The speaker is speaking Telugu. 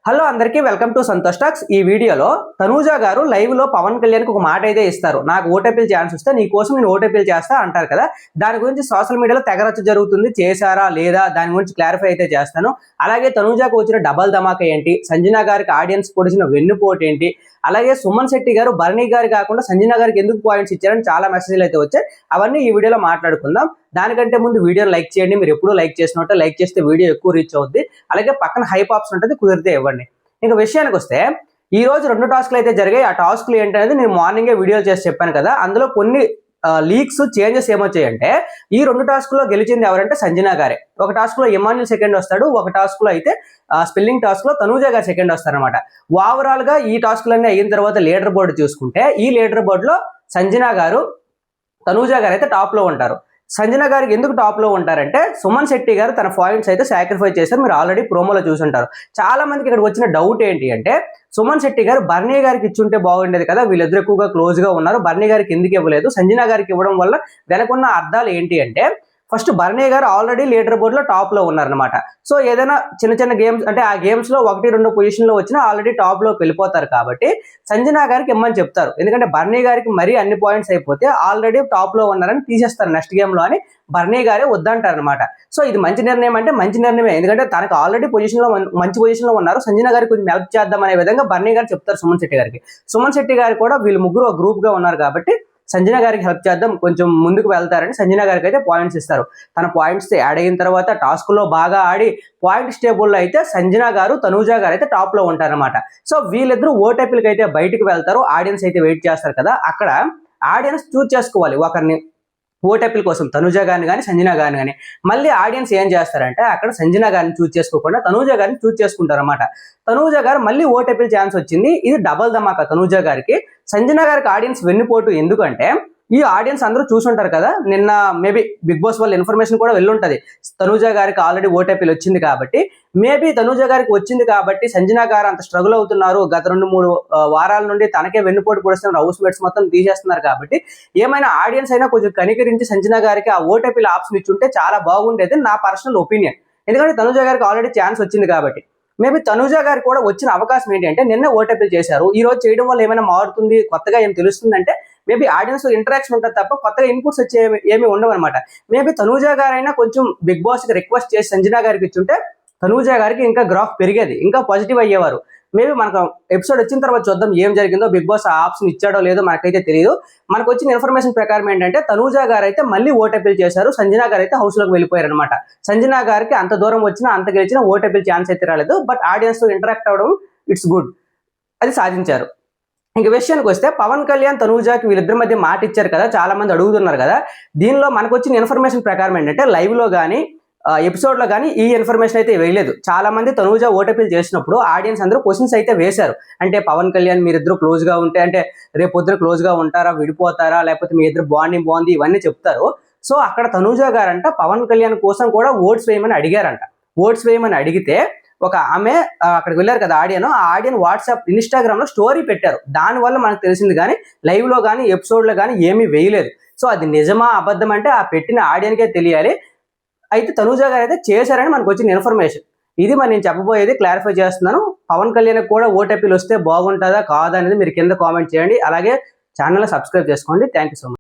హలో అందరికీ వెల్కమ్ టు సంతోష్ టాక్స్. ఈ వీడియోలో తనూజ గారు లైవ్ లో పవన్ కళ్యాణ్కి ఒక మాట అయితే ఇస్తారు. నాకు ఓటీపీలు ఛాన్స్ వస్తే నీ కోసం నేను ఓటీపీలు చేస్తా అంటారు కదా. దాని గురించి సోషల్ మీడియాలో తెగరచ్చ జరుగుతుంది. చేశారా లేదా దాని గురించి క్లారిఫై అయితే చేస్తాను. అలాగే తనూజకు వచ్చిన డబల్ ధమాకా ఏంటి, సంజన గారికి ఆడియన్స్ పొడిచిన వెన్నుపోటు ఏంటి, అలాగే సుమన్ శెట్టి గారు భరణి గారు కాకుండా సంజన గారికి ఎందుకు పాయింట్స్ ఇచ్చారని చాలా మెసేజ్లు అయితే వచ్చాయి. అవన్నీ ఈ వీడియోలో మాట్లాడుకుందాం. దానికంటే ముందు వీడియోని లైక్ చేయండి. మీరు ఎప్పుడు లైక్ చేసినట్టు లైక్ చేస్తే వీడియో ఎక్కువ రీచ్ అవుద్ది. అలాగే పక్కన హైప్ ఆప్షన్ ఉంటుంది, కుదిరితే ఇవ్వండి. ఇంకా విషయానికి వస్తే ఈ రోజు 2 టాస్క్లు అయితే జరిగాయి. ఆ టాస్క్లు ఏంటనేది నేను మార్నింగే వీడియో చేసి చెప్పాను కదా. అందులో కొన్ని లీక్స్ చేంజెస్ ఏమొచ్చాయంటే ఈ 2 టాస్క్లో గెలిచింది ఎవరంటే సంజన గారే. ఒక టాస్క్ లో ఇమాన్యుల్ సెకండ్ వస్తాడు, ఒక టాస్క్ లో అయితే స్పెల్లింగ్ టాస్క్ లో తనూజ గారు సెకండ్ వస్తారనమాట. ఓవరాల్ గా ఈ టాస్క్లన్నీ అయిన తర్వాత లీడర్ బోర్డు చూసుకుంటే ఈ లీడర్ బోర్డులో సంజన గారు తనూజ గారు అయితే టాప్ లో ఉంటారు. సంజన గారికి ఎందుకు టాప్ లో ఉంటారంటే సుమన్ శెట్టి గారు తన పాయింట్స్ అయితే సాక్రిఫైస్ చేశారు. మీరు ఆల్రెడీ ప్రోమోలో చూసుంటారు. చాలా మందికి ఇక్కడ వచ్చిన డౌట్ ఏంటి అంటే సుమన్ శెట్టి గారు భరణి గారికి ఇచ్చుంటే బాగుండేది కదా, వీళ్ళిద్దరు ఎక్కువగా క్లోజ్ గా ఉన్నారు, భరణి గారికి ఎందుకు ఇవ్వలేదు, సంజన గారికి ఇవ్వడం వల్ల వెనకున్న అర్థాలు ఏంటి అంటే first Bharani garu already leader బోర్డులో టాప్ లో ఉన్నారనమాట. సో ఏదైనా చిన్న చిన్న గేమ్స్ అంటే ఆ గేమ్స్ లో 1-2 పొజిషన్ లో వచ్చినా ఆల్రెడీ టాప్ లోకి వెళ్ళిపోతారు కాబట్టి సంజన గారికి ఇమ్మని చెప్తారు. ఎందుకంటే భరణి గారికి మరీ అన్ని పాయింట్స్ అయిపోతే ఆల్రెడీ టాప్ లో ఉన్నారని తీసేస్తారు నెక్స్ట్ గేమ్ లో అని భరణి గారే వద్దంటారు అనమాట. సో ఇది మంచి నిర్ణయం అంటే మంచి నిర్ణయమే. ఎందుకంటే తనకు ఆల్రెడీ మంచి పొజిషన్ లో ఉన్నారు, సంజన గారికి కొంచెం హెల్ప్ చేద్దాం అనే విధంగా భరణి గారు చెప్తారు సుమన్ శెట్టి గారికి. సుమన్ శెట్టి గారు కూడా వీళ్ళు ముగ్గురు ఒక గ్రూప్ గా ఉన్నారు కాబట్టి సంజన గారికి హెల్ప్ చేద్దాం, కొంచెం ముందుకు వెళ్తారని సంజన గారికి అయితే పాయింట్స్ ఇస్తారు. తన పాయింట్స్ యాడ్ అయిన తర్వాత టాస్క్ లో బాగా ఆడి పాయింట్స్ టేబుల్లో అయితే సంజన గారు తనూజ గారు అయితే టాప్ లో ఉంటారనమాట. సో వీళ్ళిద్దరూ ఓటీపీలకి అయితే బయటకు వెళ్తారు. ఆడియన్స్ అయితే వెయిట్ చేస్తారు కదా, అక్కడ ఆడియన్స్ చూస్ చేసుకోవాలి ఒకరిని ఓటీపీల కోసం, తనూజ గారిని కానీ సంజన గారిని కానీ. మళ్ళీ ఆడియన్స్ ఏం చేస్తారంటే అక్కడ సంజన గారిని చూస్ చేసుకోకుండా తనూజ గారిని చూస్ చేసుకుంటారు అనమాట. తనూజ గారు మళ్ళీ ఓటీపీల ఛాన్స్ వచ్చింది. ఇది డబల్ ధమాకా తనూజ గారికి. సంజన గారికి ఆడియన్స్ వెన్నుపోటు. ఎందుకంటే ఈ ఆడియన్స్ అందరూ చూసుంటారు కదా, నిన్న మేబీ బిగ్ బాస్ వాళ్ళ ఇన్ఫర్మేషన్ కూడా వెళ్ళుంటది. తనూజ గారికి ఆల్రెడీ ఓటీపీలు వచ్చింది కాబట్టి మేబీ తనూజ గారికి వచ్చింది కాబట్టి సంజన గారు అంత స్ట్రగుల్ అవుతున్నారు, గత 2-3 వారాల నుండి తనకే వెన్నుపోటు పొడుస్తున్నారు, హౌస్ మేట్స్ మొత్తం తీసేస్తున్నారు కాబట్టి ఏమైనా ఆడియన్స్ అయినా కొంచెం కనికరించి సంజన గారికి ఆ ఓటీపీల ఆప్షన్ ఇచ్చుంటే చాలా బాగుండేది నా పర్సనల్ ఒపీనియన్. ఎందుకంటే తనూజ గారికి ఆల్రెడీ ఛాన్స్ వచ్చింది కాబట్టి. మేబీ తనూజ గారికి కూడా వచ్చిన అవకాశం ఏంటి అంటే నిన్న ఓటీపీలు చేశారు, ఈ రోజు చేయడం వల్ల ఏమైనా మారుతుంది, కొత్తగా ఏం తెలుస్తుంది అంటే మేబీ ఆడియన్స్ ఇంటరాక్షన్ ఉంటుంది తప్ప కొత్తగా ఇన్పుట్స్ వచ్చే ఏమి ఉండవు అనమాట. మేబీ తనూజ గారైనా కొంచెం బిగ్ బాస్ కి రిక్వెస్ట్ చేసి సంజన గారికి ఇచ్చుంటే తనూజ గారికి ఇంకా గ్రాఫ్ పెరిగేది, ఇంకా పాజిటివ్ అయ్యేవారు. మేబీ మనకు ఎపిసోడ్ వచ్చిన తర్వాత చూద్దాం ఏం జరిగిందో, బిగ్ బాస్ ఆప్షన్ ఇచ్చాడో లేదో మనకైతే తెలియదు. మనకు వచ్చిన ఇన్ఫర్మేషన్ ప్రకారం ఏంటంటే తనూజ గారు అయితే మళ్ళీ ఓటీపీలు చేశారు, సంజన గారు అయితే హౌస్ లోకి వెళ్ళిపోయారు అనమాట. సంజన గారికి అంత దూరం వచ్చినా అంత గెలిచినా ఓటీపీలు ఛాన్స్ అయితే రాలేదు. బట్ ఆడియన్స్ తో ఇంటరాక్ట్ అవ్వడం ఇట్స్ గుడ్, అది సాధించారు. ఇంక విషయానికి వస్తే పవన్ కళ్యాణ్ తనూజకి వీళ్ళిద్దరి మధ్య మాట ఇచ్చారు కదా, చాలా మంది అడుగుతున్నారు కదా. దీనిలో మనకు వచ్చిన ఇన్ఫర్మేషన్ ప్రకారం ఏంటంటే లైవ్ లో కానీ ఎపిసోడ్ లో కానీ ఈ ఇన్ఫర్మేషన్ అయితే వేయలేదు. చాలా మంది తనూజ ఓటీపీలు చేసినప్పుడు ఆడియన్స్ అందరూ క్వశ్చన్స్ అయితే వేశారు. అంటే పవన్ కళ్యాణ్ మీరిద్దరు క్లోజ్ గా ఉంటే అంటే రేపు పొద్దున క్లోజ్ గా ఉంటారా, విడిపోతారా, లేకపోతే మీ ఇద్దరు బాండింగ్ బాగుంది, ఇవన్నీ చెప్తారు. సో అక్కడ తనూజ గారంట పవన్ కళ్యాణ్ కోసం కూడా ఓట్స్ వేయమని అడిగారంట. ఓట్స్ వేయమని అడిగితే ఒక ఆమె అక్కడికి వెళ్ళారు కదా ఆడియన్, ఆ ఆడియన్ వాట్సాప్ ఇన్స్టాగ్రామ్ లో స్టోరీ పెట్టారు. దానివల్ల మనకు తెలిసింది కానీ లైవ్ లో కానీ ఎపిసోడ్ లో కానీ ఏమీ వేయలేదు. సో అది నిజమా అబద్ధం అంటే ఆ పెట్టిన ఆడియన్కే తెలియాలి. అయితే తనూజ గారు అయితే చేశారని మనకు వచ్చిన ఇన్ఫర్మేషన్. ఇది మరి నేను చెప్పబోయేది, క్లారిఫై చేస్తున్నాను. పవన్ కళ్యాణ్ కూడా ఓటీపీలు వస్తే బాగుంటుందా కాదా అనేది మీరు కింద కామెంట్ చేయండి. అలాగే ఛానల్ సబ్స్క్రైబ్ చేసుకోండి. Thank you so much.